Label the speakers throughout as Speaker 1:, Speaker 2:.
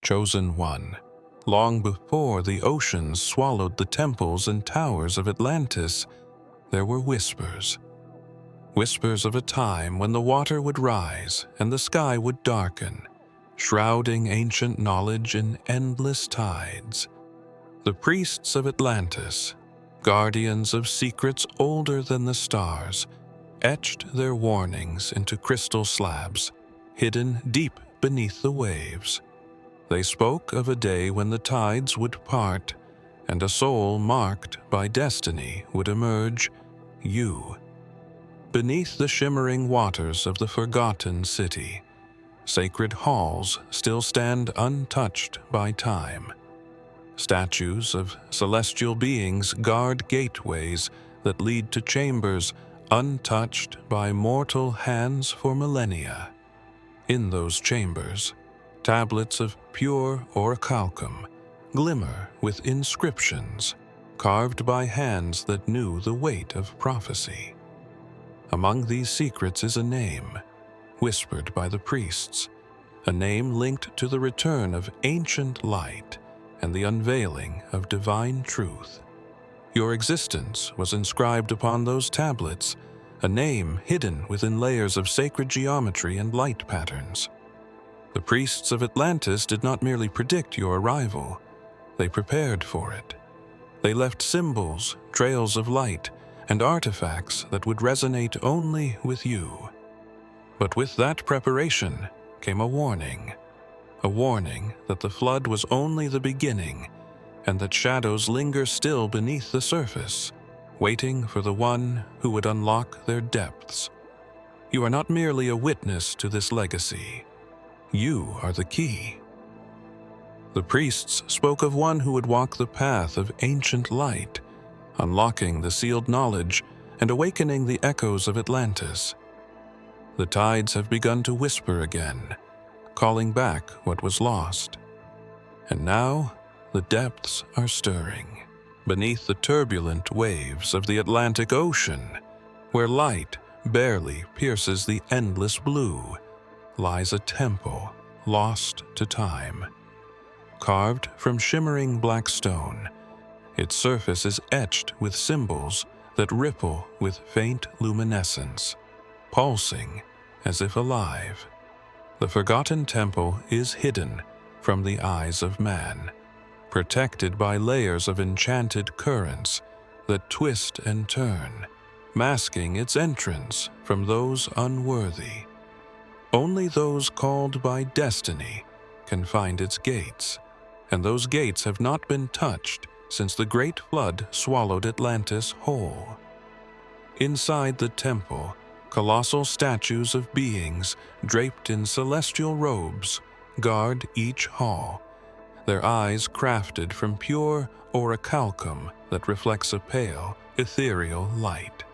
Speaker 1: chosen one. Long before the oceans swallowed the temples and towers of Atlantis, there were whispers. Whispers of a time when the water would rise and the sky would darken, shrouding ancient knowledge in endless tides. The Priests of Atlantis, guardians of secrets older than the stars, etched their warnings into crystal slabs, hidden deep beneath the waves. They spoke of a day when the tides would part, and a soul marked by destiny would emerge, you. Beneath the shimmering waters of the forgotten city, sacred halls still stand untouched by time. Statues of celestial beings guard gateways that lead to chambers untouched by mortal hands for millennia. In those chambers, tablets of pure orichalcum glimmer with inscriptions carved by hands that knew the weight of prophecy. Among these secrets is a name, whispered by the priests, a name linked to the return of ancient light and the unveiling of divine truth. Your existence was inscribed upon those tablets, a name hidden within layers of sacred geometry and light patterns. The Priests of Atlantis did not merely predict your arrival, they prepared for it. They left symbols, trails of light, and artifacts that would resonate only with you. But with that preparation came a warning that the flood was only the beginning, and that shadows linger still beneath the surface, waiting for the one who would unlock their depths. You are not merely a witness to this legacy. You are the key. The priests spoke of one who would walk the path of ancient light, unlocking the sealed knowledge and awakening the echoes of Atlantis. The tides have begun to whisper again, calling back what was lost. And now, the depths are stirring. Beneath the turbulent waves of the Atlantic Ocean, where light barely pierces the endless blue, lies a temple lost to time. Carved from shimmering black stone, its surface is etched with symbols that ripple with faint luminescence, pulsing as if alive. The forgotten temple is hidden from the eyes of man, protected by layers of enchanted currents that twist and turn, masking its entrance from those unworthy. Only those called by destiny can find its gates, and those gates have not been touched since the great flood swallowed Atlantis whole. Inside the temple, colossal statues of beings draped in celestial robes guard each hall, their eyes crafted from pure orichalcum that reflects a pale, ethereal light.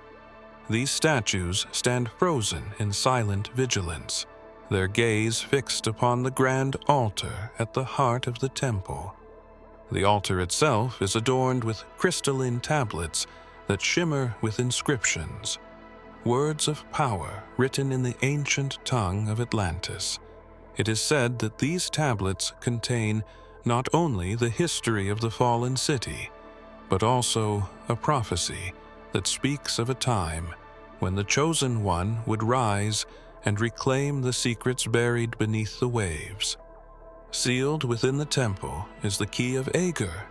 Speaker 1: These statues stand frozen in silent vigilance, their gaze fixed upon the grand altar at the heart of the temple. The altar itself is adorned with crystalline tablets that shimmer with inscriptions, words of power written in the ancient tongue of Atlantis. It is said that these tablets contain not only the history of the fallen city, but also a prophecy that speaks of a time when the chosen one would rise and reclaim the secrets buried beneath the waves. Sealed within the temple is the key of Ager,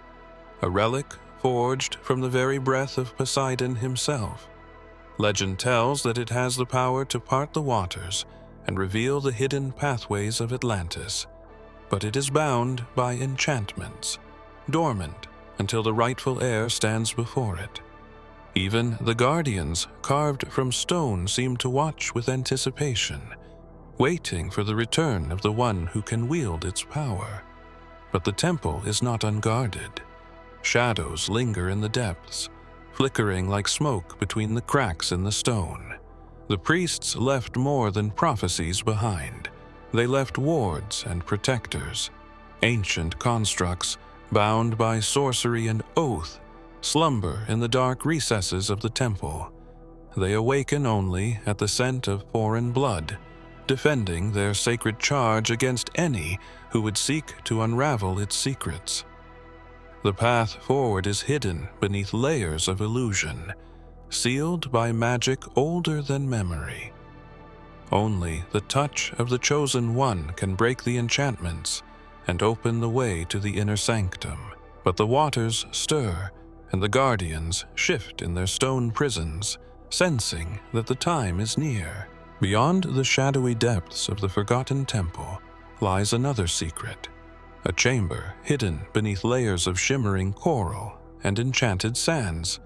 Speaker 1: a relic forged from the very breath of Poseidon himself. Legend tells that it has the power to part the waters and reveal the hidden pathways of Atlantis, but it is bound by enchantments, dormant until the rightful heir stands before it. Even the guardians carved from stone seem to watch with anticipation, waiting for the return of the one who can wield its power. But the temple is not unguarded. Shadows linger in the depths, flickering like smoke between the cracks in the stone. The priests left more than prophecies behind. They left wards and protectors, ancient constructs bound by sorcery and oath, slumber in the dark recesses of the temple. They awaken only at the scent of foreign blood, defending their sacred charge against any who would seek to unravel its secrets. The path forward is hidden beneath layers of illusion, sealed by magic older than memory. Only the touch of the Chosen One can break the enchantments and open the way to the inner sanctum. But the waters stir, and the guardians shift in their stone prisons, sensing that the time is near. Beyond the shadowy depths of the forgotten temple lies another secret, a chamber hidden beneath layers of shimmering coral and enchanted sands,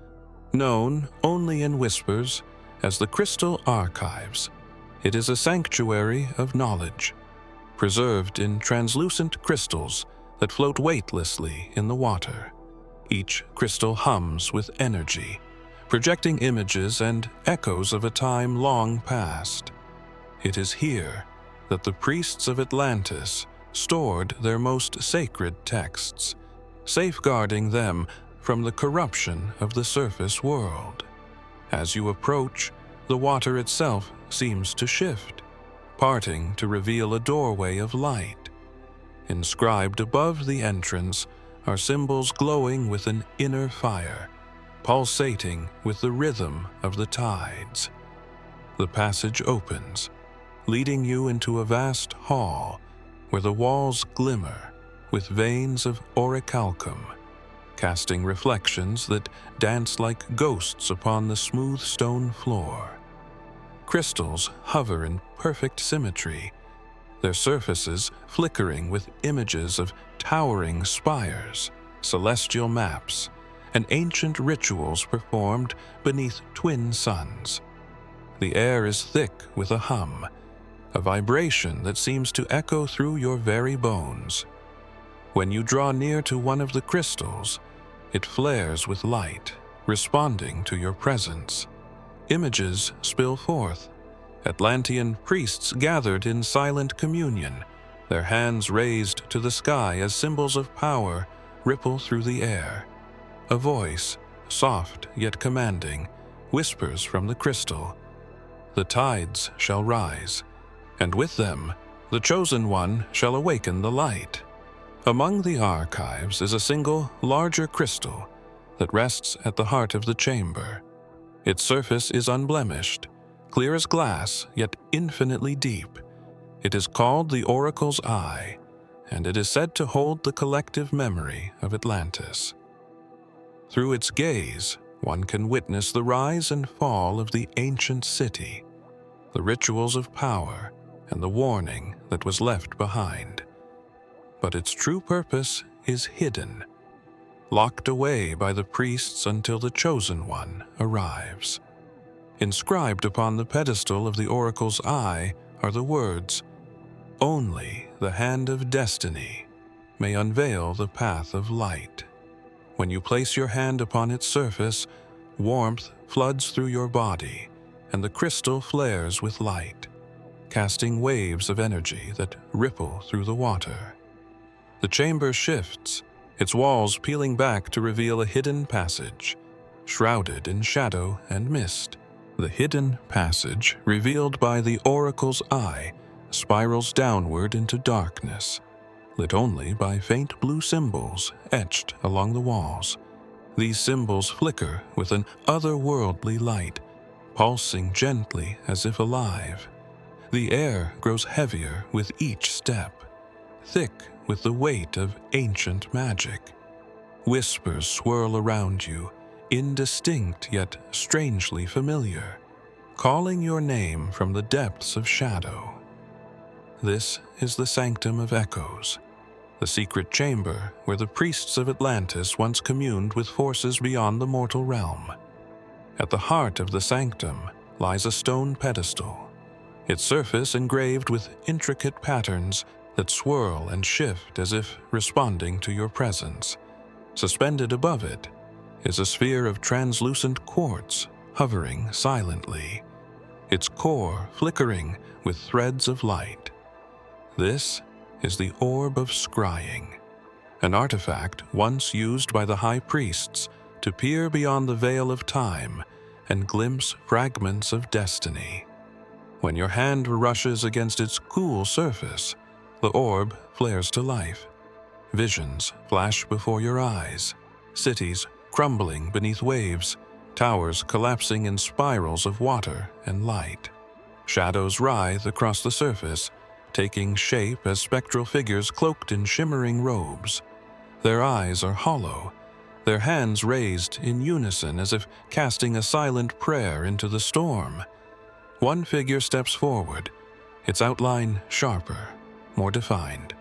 Speaker 1: known only in whispers as the Crystal Archives. It is a sanctuary of knowledge, preserved in translucent crystals that float weightlessly in the water. Each crystal hums with energy, projecting images and echoes of a time long past. It is here that the Priests of Atlantis stored their most sacred texts, safeguarding them from the corruption of the surface world. As you approach, the water itself seems to shift, parting to reveal a doorway of light. Inscribed above the entrance are symbols glowing with an inner fire, pulsating with the rhythm of the tides. The passage opens, leading you into a vast hall where the walls glimmer with veins of orichalcum, casting reflections that dance like ghosts upon the smooth stone floor. Crystals hover in perfect symmetry, their surfaces flickering with images of towering spires, celestial maps, and ancient rituals performed beneath twin suns. The air is thick with a hum, a vibration that seems to echo through your very bones. When you draw near to one of the crystals, it flares with light, responding to your presence. Images spill forth. Atlantean priests gathered in silent communion, their hands raised to the sky as symbols of power ripple through the air. A voice, soft yet commanding, whispers from the crystal, "The tides shall rise, and with them the Chosen One shall awaken the light." Among the archives is a single, larger crystal that rests at the heart of the chamber. Its surface is unblemished, clear as glass, yet infinitely deep. It is called the Oracle's Eye, and it is said to hold the collective memory of Atlantis. Through its gaze, one can witness the rise and fall of the ancient city, the rituals of power, and the warning that was left behind. But its true purpose is hidden, locked away by the priests until the Chosen One arrives. Inscribed upon the pedestal of the Oracle's Eye are the words, "Only the hand of destiny may unveil the path of light." When you place your hand upon its surface, warmth floods through your body, and the crystal flares with light, casting waves of energy that ripple through the water. The chamber shifts, its walls peeling back to reveal a hidden passage, shrouded in shadow and mist. The hidden passage, revealed by the Oracle's Eye, spirals downward into darkness, lit only by faint blue symbols etched along the walls. These symbols flicker with an otherworldly light, pulsing gently as if alive. The air grows heavier with each step, thick with the weight of ancient magic. Whispers swirl around you, indistinct yet strangely familiar, calling your name from the depths of shadow. This is the Sanctum of Echoes, the secret chamber where the Priests of Atlantis once communed with forces beyond the mortal realm. At the heart of the sanctum lies a stone pedestal, its surface engraved with intricate patterns that swirl and shift as if responding to your presence. Suspended above it is a sphere of translucent quartz hovering silently, its core flickering with threads of light. This is the Orb of Scrying, an artifact once used by the high priests to peer beyond the veil of time and glimpse fragments of destiny. When your hand rushes against its cool surface, The orb flares to life. Visions flash before your eyes. Cities crumbling beneath waves, towers collapsing in spirals of water and light. Shadows writhe across the surface, taking shape as spectral figures cloaked in shimmering robes. Their eyes are hollow, their hands raised in unison as if casting a silent prayer into the storm. One figure steps forward, its outline sharper, more defined.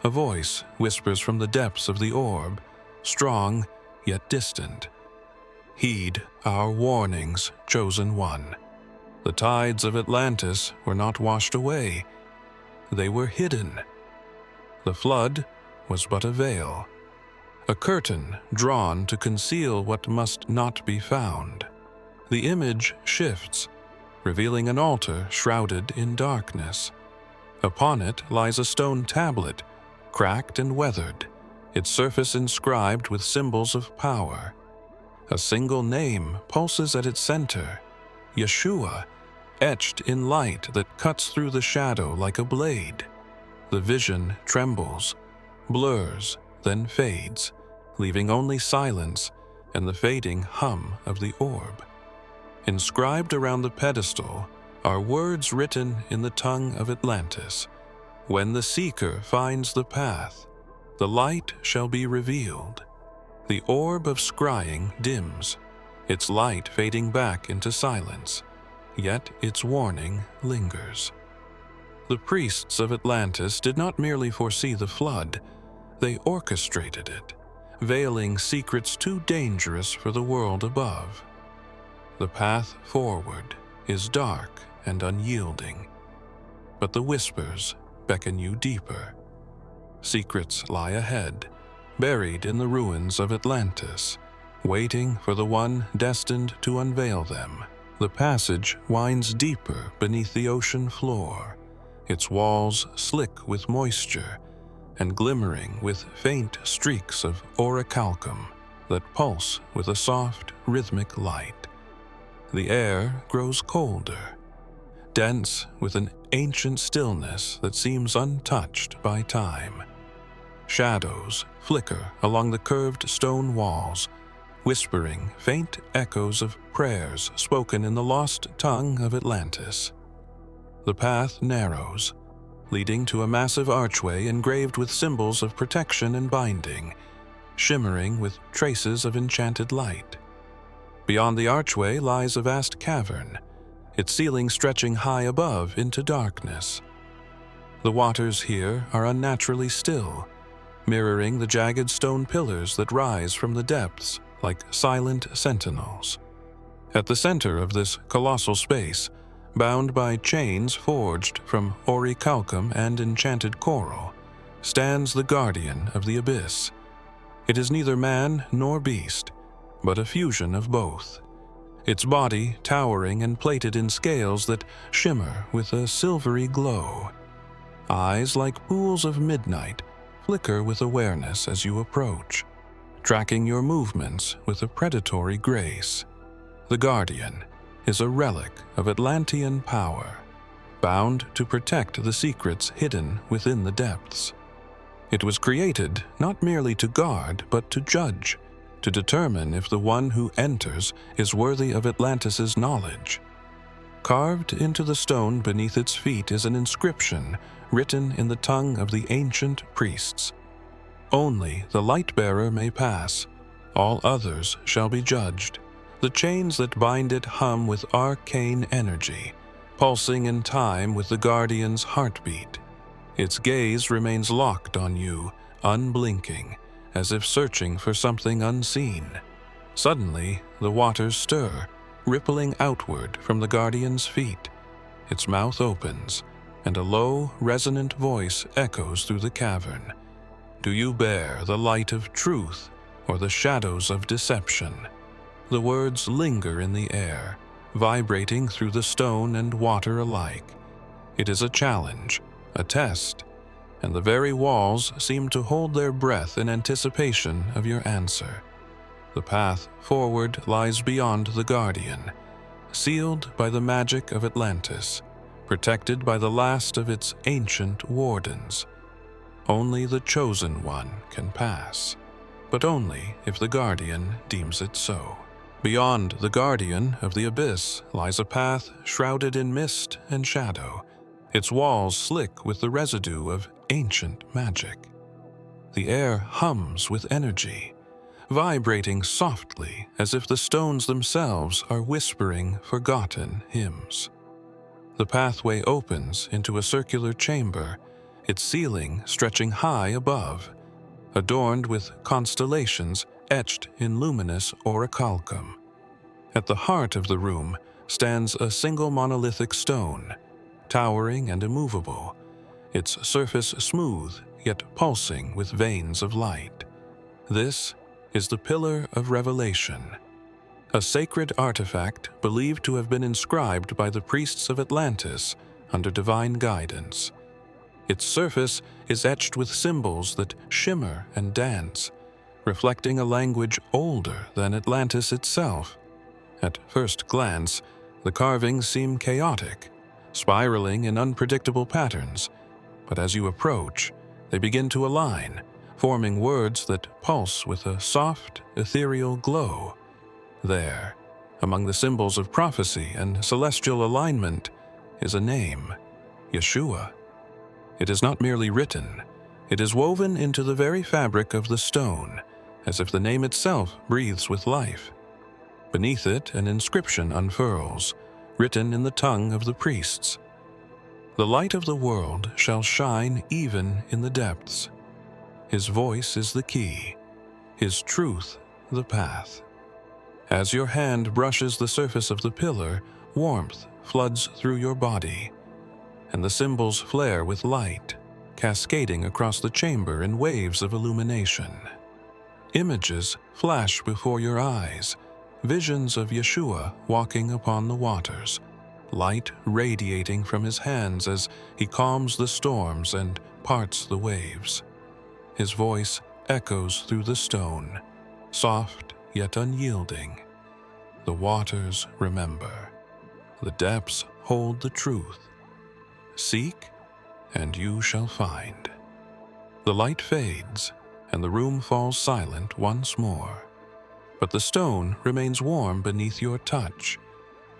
Speaker 1: A voice whispers from the depths of the orb, strong yet distant. Heed our warnings, chosen one. The tides of Atlantis were not washed away. They were hidden. The flood was but a veil, a curtain drawn to conceal what must not be found. The image shifts, revealing an altar shrouded in darkness. Upon it lies a stone tablet, cracked and weathered, its surface inscribed with symbols of power. A single name pulses at its center, Yeshua, etched in light that cuts through the shadow like a blade. The vision trembles, blurs, then fades, leaving only silence and the fading hum of the orb. Inscribed around the pedestal are words written in the tongue of Atlantis. When the seeker finds the path, the light shall be revealed. The orb of scrying dims, its light fading back into silence, yet its warning lingers. The priests of Atlantis did not merely foresee the flood, they orchestrated it, veiling secrets too dangerous for the world above. The path forward is dark and unyielding, but the whispers beckon you deeper. Secrets lie ahead, buried in the ruins of Atlantis, waiting for the one destined to unveil them. The passage winds deeper beneath the ocean floor, its walls slick with moisture and glimmering with faint streaks of orichalcum that pulse with a soft, rhythmic light. The air grows colder, dense with an ancient stillness that seems untouched by time. Shadows flicker along the curved stone walls, whispering faint echoes of prayers spoken in the lost tongue of Atlantis. The path narrows, leading to a massive archway engraved with symbols of protection and binding, shimmering with traces of enchanted light. Beyond the archway lies a vast cavern, its ceiling stretching high above into darkness. The waters here are unnaturally still, mirroring the jagged stone pillars that rise from the depths like silent sentinels. At the center of this colossal space, bound by chains forged from orichalcum and enchanted coral, stands the guardian of the abyss. It is neither man nor beast, but a fusion of both. Its body towering and plated in scales that shimmer with a silvery glow. Eyes like pools of midnight flicker with awareness as you approach, tracking your movements with a predatory grace. The Guardian is a relic of Atlantean power, bound to protect the secrets hidden within the depths. It was created not merely to guard, but to judge, to determine if the one who enters is worthy of Atlantis' knowledge. Carved into the stone beneath its feet is an inscription written in the tongue of the ancient priests. Only the light-bearer may pass, all others shall be judged. The chains that bind it hum with arcane energy, pulsing in time with the Guardian's heartbeat. Its gaze remains locked on you, unblinking, as if searching for something unseen. Suddenly, the waters stir, rippling outward from the Guardian's feet. Its mouth opens, and a low, resonant voice echoes through the cavern. Do you bear the light of truth or the shadows of deception? The words linger in the air, vibrating through the stone and water alike. It is a challenge, a test, and the very walls seem to hold their breath in anticipation of your answer. The path forward lies beyond the Guardian, sealed by the magic of Atlantis, protected by the last of its ancient wardens. Only the Chosen One can pass, but only if the Guardian deems it so. Beyond the Guardian of the Abyss lies a path shrouded in mist and shadow, its walls slick with the residue of ancient magic. The air hums with energy, vibrating softly as if the stones themselves are whispering forgotten hymns. The pathway opens into a circular chamber, its ceiling stretching high above, adorned with constellations etched in luminous orichalcum. At the heart of the room stands a single monolithic stone, towering and immovable, its surface smooth yet pulsing with veins of light. This is the Pillar of Revelation, a sacred artifact believed to have been inscribed by the Priests of Atlantis under divine guidance. Its surface is etched with symbols that shimmer and dance, reflecting a language older than Atlantis itself. At first glance, the carvings seem chaotic, spiraling in unpredictable patterns, but as you approach, they begin to align, forming words that pulse with a soft, ethereal glow. There, among the symbols of prophecy and celestial alignment, is a name, Yeshua. It is not merely written, it is woven into the very fabric of the stone, as if the name itself breathes with life. Beneath it, an inscription unfurls, written in the tongue of the priests. The light of the world shall shine even in the depths. His voice is the key, his truth the path. As your hand brushes the surface of the pillar, warmth floods through your body, and the symbols flare with light, cascading across the chamber in waves of illumination. Images flash before your eyes, visions of Yeshua walking upon the waters, light radiating from his hands as he calms the storms and parts the waves. His voice echoes through the stone, soft yet unyielding. The waters remember. The depths hold the truth. Seek, and you shall find. The light fades, and the room falls silent once more. But the stone remains warm beneath your touch,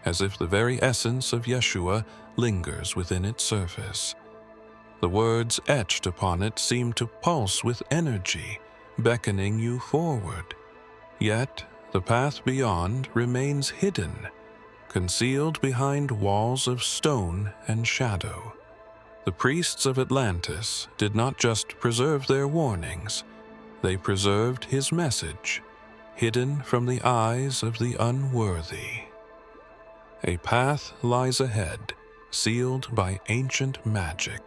Speaker 1: as if the very essence of Yeshua lingers within its surface. The words etched upon it seem to pulse with energy, beckoning you forward. Yet, the path beyond remains hidden, concealed behind walls of stone and shadow. The Priests of Atlantis did not just preserve their warnings, they preserved his message, hidden from the eyes of the unworthy. A path lies ahead, sealed by ancient magic,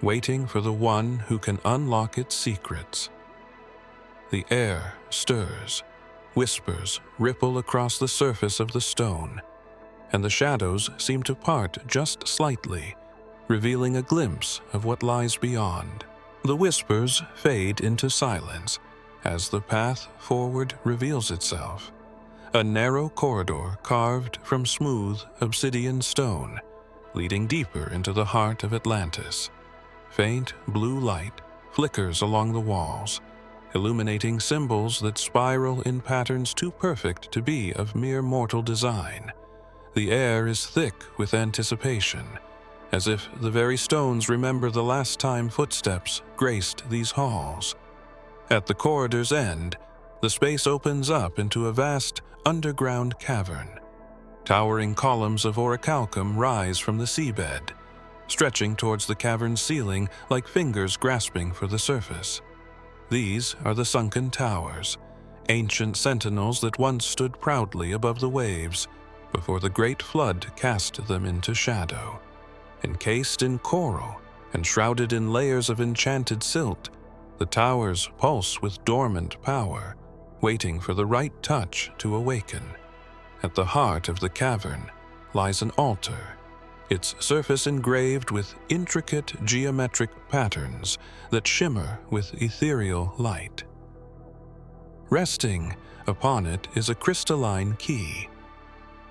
Speaker 1: waiting for the one who can unlock its secrets. The air stirs, whispers ripple across the surface of the stone, and the shadows seem to part just slightly, revealing a glimpse of what lies beyond. The whispers fade into silence as the path forward reveals itself, a narrow corridor carved from smooth obsidian stone, leading deeper into the heart of Atlantis. Faint blue light flickers along the walls, illuminating symbols that spiral in patterns too perfect to be of mere mortal design. The air is thick with anticipation, as if the very stones remember the last time footsteps graced these halls. At the corridor's end, the space opens up into a vast underground cavern. Towering columns of orichalcum rise from the seabed, stretching towards the cavern's ceiling like fingers grasping for the surface. These are the sunken towers, ancient sentinels that once stood proudly above the waves before the great flood cast them into shadow. Encased in coral and shrouded in layers of enchanted silt, the towers pulse with dormant power, waiting for the right touch to awaken. At the heart of the cavern lies an altar, its surface engraved with intricate geometric patterns that shimmer with ethereal light. Resting upon it is a crystalline key,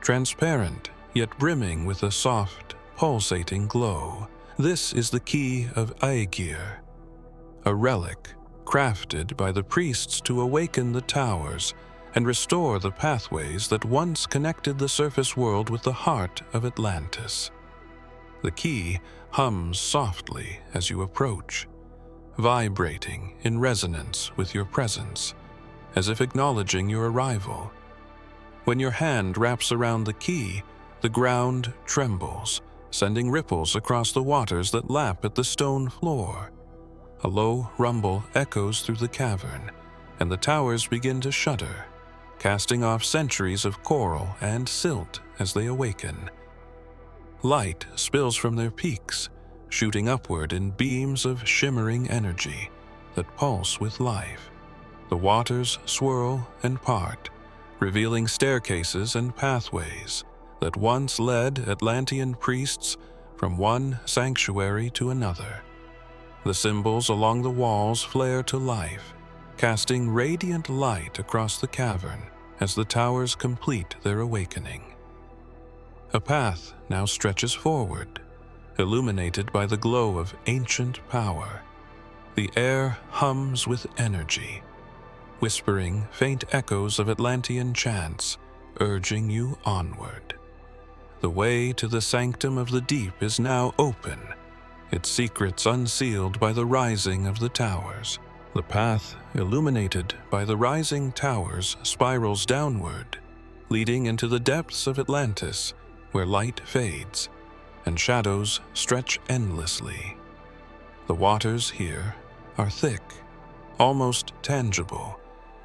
Speaker 1: transparent yet brimming with a soft, pulsating glow. This is the key of Aegir, a relic crafted by the priests to awaken the towers and restore the pathways that once connected the surface world with the heart of Atlantis. The key hums softly as you approach, vibrating in resonance with your presence, as if acknowledging your arrival. When your hand wraps around the key, the ground trembles, sending ripples across the waters that lap at the stone floor. A low rumble echoes through the cavern, and the towers begin to shudder, casting off centuries of coral and silt as they awaken. Light spills from their peaks, shooting upward in beams of shimmering energy that pulse with life. The waters swirl and part, revealing staircases and pathways that once led Atlantean priests from one sanctuary to another. The symbols along the walls flare to life, casting radiant light across the cavern as the towers complete their awakening. A path now stretches forward, illuminated by the glow of ancient power. The air hums with energy, whispering faint echoes of Atlantean chants, urging you onward. The way to the sanctum of the deep is now open, its secrets unsealed by the rising of the towers. The path, illuminated by the rising towers, spirals downward, leading into the depths of Atlantis, where light fades and shadows stretch endlessly. The waters here are thick, almost tangible,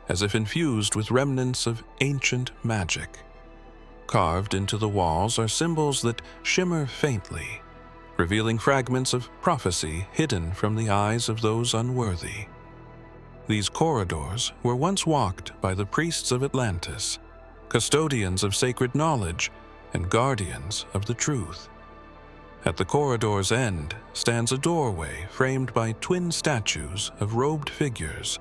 Speaker 1: as if infused with remnants of ancient magic. Carved into the walls are symbols that shimmer faintly, revealing fragments of prophecy hidden from the eyes of those unworthy. These corridors were once walked by the Priests of Atlantis, custodians of sacred knowledge and guardians of the truth. At the corridor's end stands a doorway framed by twin statues of robed figures,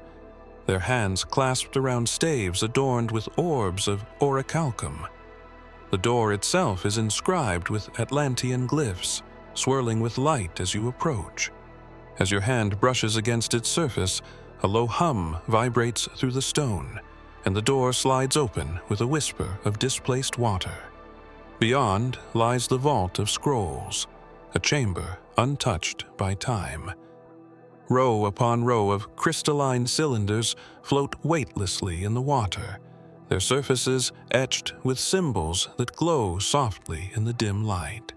Speaker 1: their hands clasped around staves adorned with orbs of orichalcum. The door itself is inscribed with Atlantean glyphs, swirling with light as you approach. As your hand brushes against its surface, a low hum vibrates through the stone, and the door slides open with a whisper of displaced water. Beyond lies the vault of scrolls, a chamber untouched by time. Row upon row of crystalline cylinders float weightlessly in the water, their surfaces etched with symbols that glow softly in the dim light.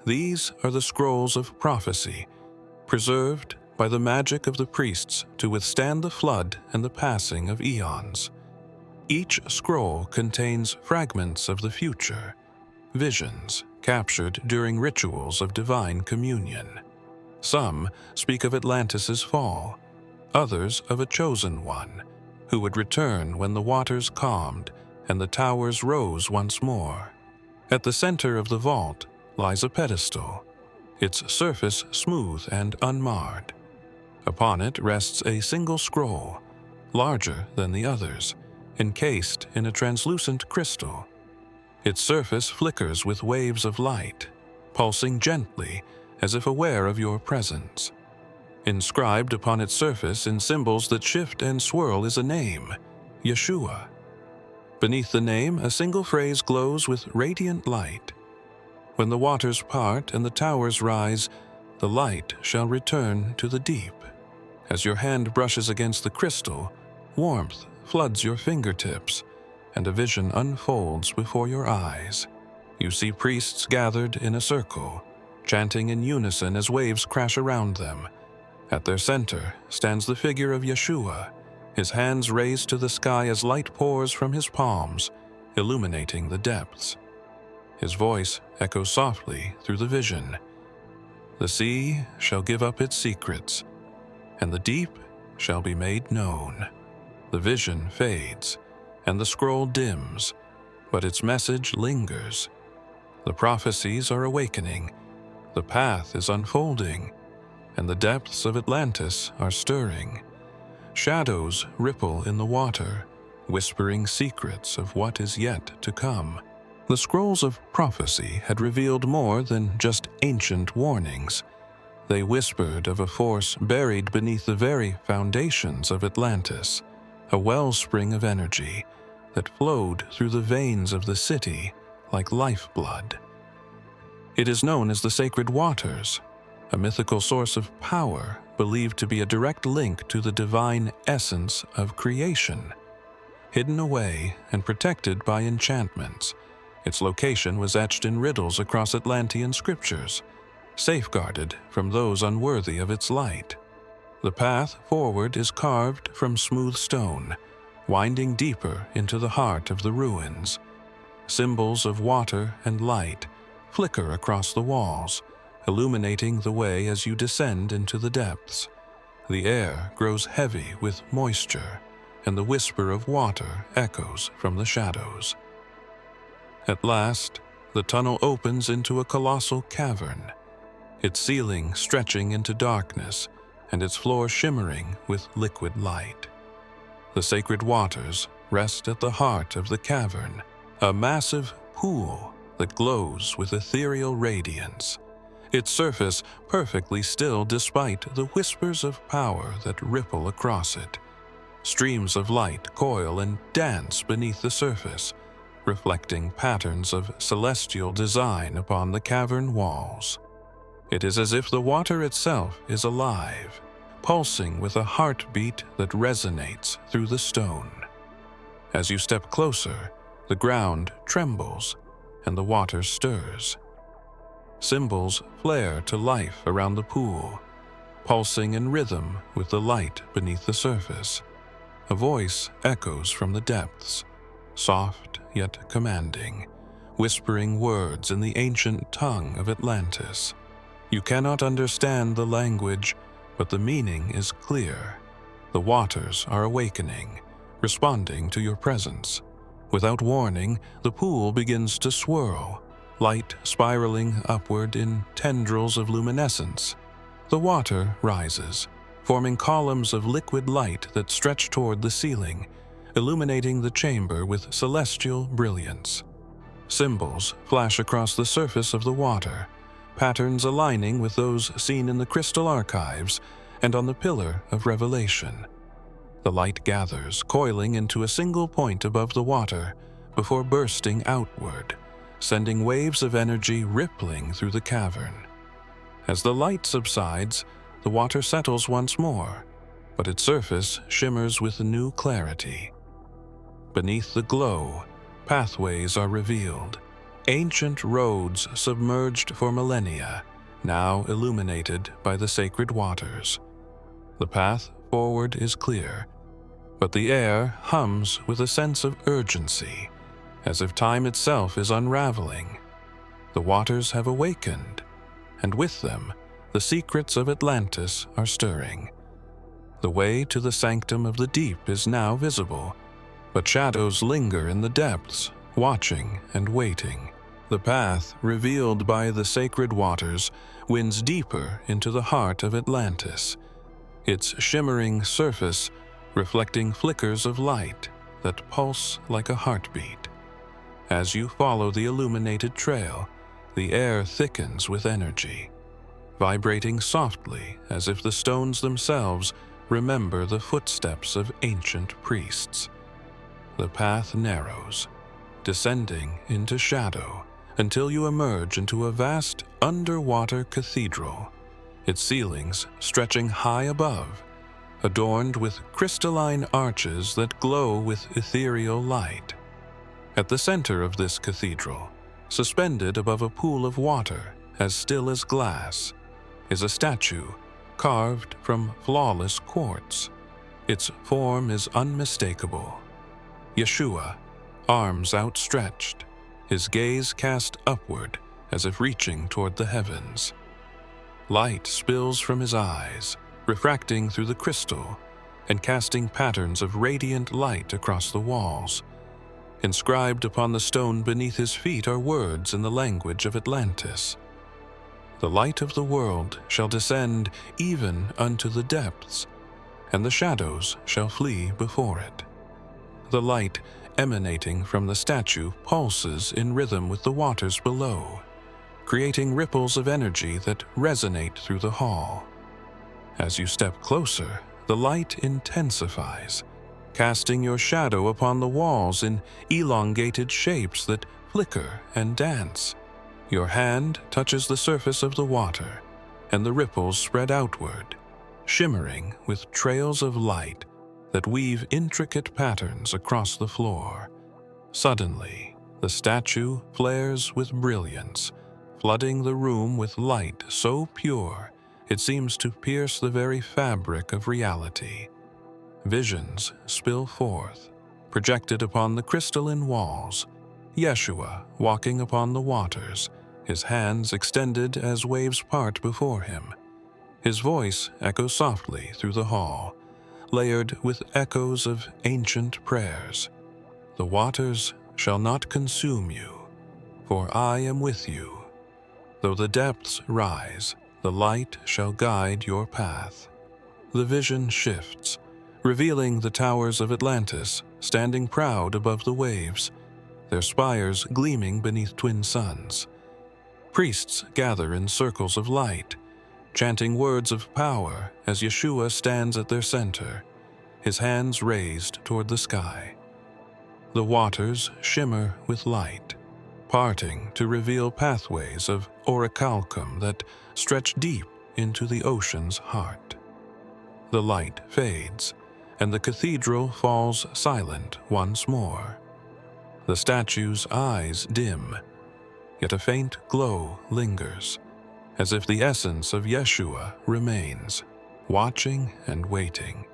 Speaker 1: These are the scrolls of prophecy, preserved by the magic of the priests to withstand the flood and the passing of eons. Each scroll contains fragments of the future, visions captured during rituals of divine communion. Some speak of Atlantis' fall, others of a chosen one, who would return when the waters calmed and the towers rose once more. At the center of the vault lies a pedestal, its surface smooth and unmarred. Upon it rests a single scroll, larger than the others, encased in a translucent crystal. Its surface flickers with waves of light, pulsing gently as if aware of your presence. Inscribed upon its surface in symbols that shift and swirl is a name, Yeshua. Beneath the name, a single phrase glows with radiant light. When the waters part and the towers rise, the light shall return to the deep. As your hand brushes against the crystal, warmth floods your fingertips, and a vision unfolds before your eyes. You see priests gathered in a circle, chanting in unison as waves crash around them. At their center stands the figure of Yeshua, his hands raised to the sky as light pours from his palms, illuminating the depths. His voice echoes softly through the vision. The sea shall give up its secrets, and the deep shall be made known. The vision fades, and the scroll dims, but its message lingers. The prophecies are awakening, the path is unfolding, and the depths of Atlantis are stirring. Shadows ripple in the water, whispering secrets of what is yet to come. The scrolls of prophecy had revealed more than just ancient warnings. They whispered of a force buried beneath the very foundations of Atlantis, a wellspring of energy that flowed through the veins of the city like lifeblood. It is known as the Sacred Waters, a mythical source of power believed to be a direct link to the divine essence of creation. Hidden away and protected by enchantments, its location was etched in riddles across Atlantean scriptures, safeguarded from those unworthy of its light. The path forward is carved from smooth stone, winding deeper into the heart of the ruins. Symbols of water and light flicker across the walls, illuminating the way as you descend into the depths. The air grows heavy with moisture, and the whisper of water echoes from the shadows. At last, the tunnel opens into a colossal cavern, its ceiling stretching into darkness and its floor shimmering with liquid light. The sacred waters rest at the heart of the cavern, a massive pool that glows with ethereal radiance, its surface perfectly still despite the whispers of power that ripple across it. Streams of light coil and dance beneath the surface, reflecting patterns of celestial design upon the cavern walls. It is as if the water itself is alive, pulsing with a heartbeat that resonates through the stone. As you step closer, the ground trembles and the water stirs. Symbols flare to life around the pool, pulsing in rhythm with the light beneath the surface. A voice echoes from the depths, soft yet commanding, whispering words in the ancient tongue of Atlantis. You cannot understand the language, but the meaning is clear. The waters are awakening, responding to your presence. Without warning, the pool begins to swirl, light spiraling upward in tendrils of luminescence. The water rises, forming columns of liquid light that stretch toward the ceiling, illuminating the chamber with celestial brilliance. Symbols flash across the surface of the water, patterns aligning with those seen in the crystal archives and on the Pillar of Revelation. The light gathers, coiling into a single point above the water, before bursting outward, sending waves of energy rippling through the cavern. As the light subsides, the water settles once more, but its surface shimmers with new clarity. Beneath the glow, pathways are revealed, ancient roads submerged for millennia, now illuminated by the sacred waters. The path forward is clear, but the air hums with a sense of urgency, as if time itself is unraveling. The waters have awakened, and with them, the secrets of Atlantis are stirring. The way to the sanctum of the deep is now visible, but shadows linger in the depths, watching and waiting. The path revealed by the sacred waters winds deeper into the heart of Atlantis, its shimmering surface reflecting flickers of light that pulse like a heartbeat. As you follow the illuminated trail, the air thickens with energy, vibrating softly as if the stones themselves remember the footsteps of ancient priests. The path narrows, descending into shadow until you emerge into a vast underwater cathedral, its ceilings stretching high above, adorned with crystalline arches that glow with ethereal light. At the center of this cathedral, suspended above a pool of water as still as glass, is a statue carved from flawless quartz. Its form is unmistakable. Yeshua, arms outstretched, his gaze cast upward as if reaching toward the heavens. Light spills from his eyes, refracting through the crystal and casting patterns of radiant light across the walls. Inscribed upon the stone beneath his feet are words in the language of Atlantis. The light of the world shall descend even unto the depths, and the shadows shall flee before it. The light emanating from the statue pulses in rhythm with the waters below, creating ripples of energy that resonate through the hall. As you step closer, the light intensifies, casting your shadow upon the walls in elongated shapes that flicker and dance. Your hand touches the surface of the water, and the ripples spread outward, shimmering with trails of light that weave intricate patterns across the floor. Suddenly, the statue flares with brilliance, flooding the room with light so pure it seems to pierce the very fabric of reality. Visions spill forth, projected upon the crystalline walls. Yeshua walking upon the waters, his hands extended as waves part before him. His voice echoes softly through the hall, layered with echoes of ancient prayers. The waters shall not consume you, for I am with you. Though the depths rise, the light shall guide your path. The vision shifts, revealing the towers of Atlantis standing proud above the waves, their spires gleaming beneath twin suns. Priests gather in circles of light, chanting words of power as Yeshua stands at their center, his hands raised toward the sky. The waters shimmer with light, parting to reveal pathways of orichalcum that stretch deep into the ocean's heart. The light fades, and the cathedral falls silent once more. The statue's eyes dim, yet a faint glow lingers, as if the essence of Yeshua remains, watching and waiting.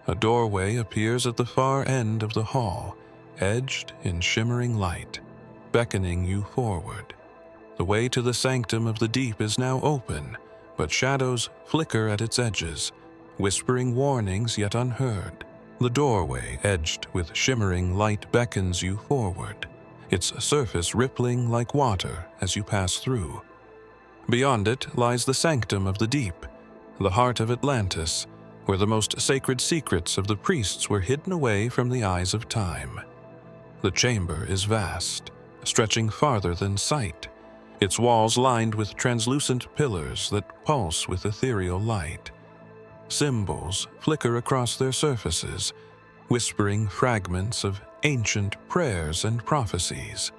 Speaker 1: A doorway appears at the far end of the hall, edged in shimmering light, beckoning you forward. The way to the sanctum of the deep is now open, but shadows flicker at its edges, whispering warnings yet unheard. The doorway, edged with shimmering light, beckons you forward, its surface rippling like water as you pass through. Beyond it lies the sanctum of the deep, the heart of Atlantis, where the most sacred secrets of the priests were hidden away from the eyes of time. The chamber is vast, stretching farther than sight, its walls lined with translucent pillars that pulse with ethereal light. Symbols flicker across their surfaces, whispering fragments of ancient prayers and prophecies.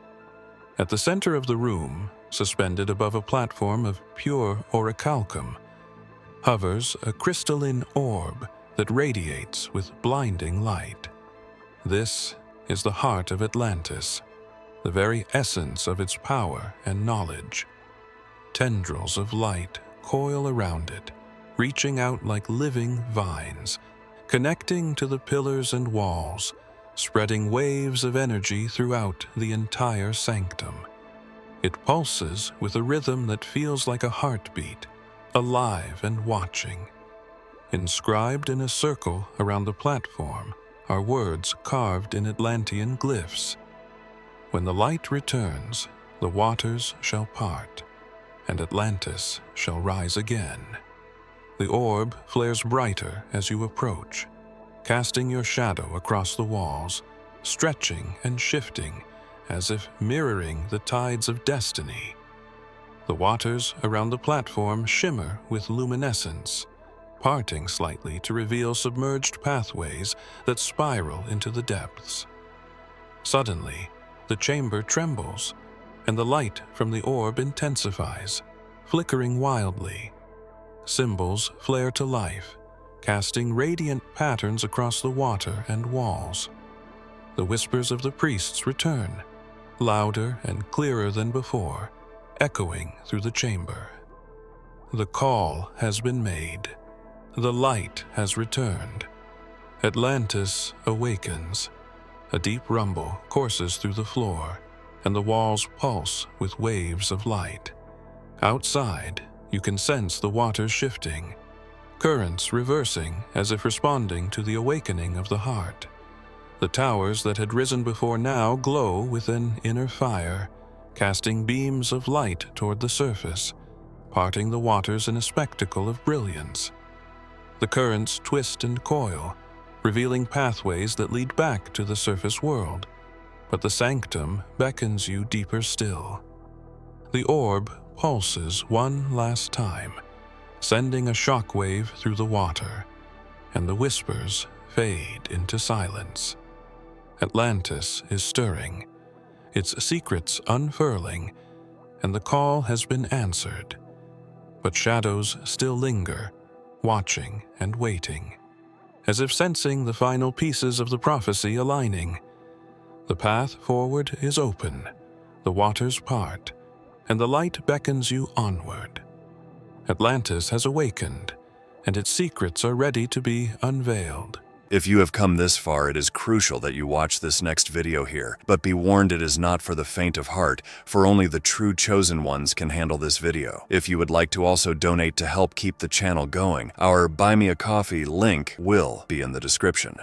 Speaker 1: At the center of the room, suspended above a platform of pure orichalcum, hovers a crystalline orb that radiates with blinding light. This is the heart of Atlantis, the very essence of its power and knowledge. Tendrils of light coil around it, reaching out like living vines, connecting to the pillars and walls, spreading waves of energy throughout the entire sanctum. It pulses with a rhythm that feels like a heartbeat, alive and watching. Inscribed in a circle around the platform are words carved in Atlantean glyphs. When the light returns, the waters shall part, and Atlantis shall rise again. The orb flares brighter as you approach, casting your shadow across the walls, stretching and shifting as if mirroring the tides of destiny. The waters around the platform shimmer with luminescence, parting slightly to reveal submerged pathways that spiral into the depths. Suddenly, the chamber trembles, and the light from the orb intensifies, flickering wildly. Symbols flare to life, casting radiant patterns across the water and walls. The whispers of the priests return, louder and clearer than before, echoing through the chamber. The call has been made. The light has returned. Atlantis awakens. A deep rumble courses through the floor, and the walls pulse with waves of light. Outside, you can sense the waters shifting, currents reversing as if responding to the awakening of the heart. The towers that had risen before now glow with an inner fire, casting beams of light toward the surface, parting the waters in a spectacle of brilliance. The currents twist and coil, revealing pathways that lead back to the surface world, but the sanctum beckons you deeper still. The orb pulses one last time, sending a shockwave through the water, and the whispers fade into silence. Atlantis is stirring, its secrets unfurling, and the call has been answered. But shadows still linger, watching and waiting, as if sensing the final pieces of the prophecy aligning. The path forward is open, the waters part, and the light beckons you onward. Atlantis has awakened, and its secrets are ready to be unveiled.
Speaker 2: If you have come this far, it is crucial that you watch this next video here. But be warned, it is not for the faint of heart, for only the true chosen ones can handle this video. If you would like to also donate to help keep the channel going, our Buy Me a Coffee link will be in the description.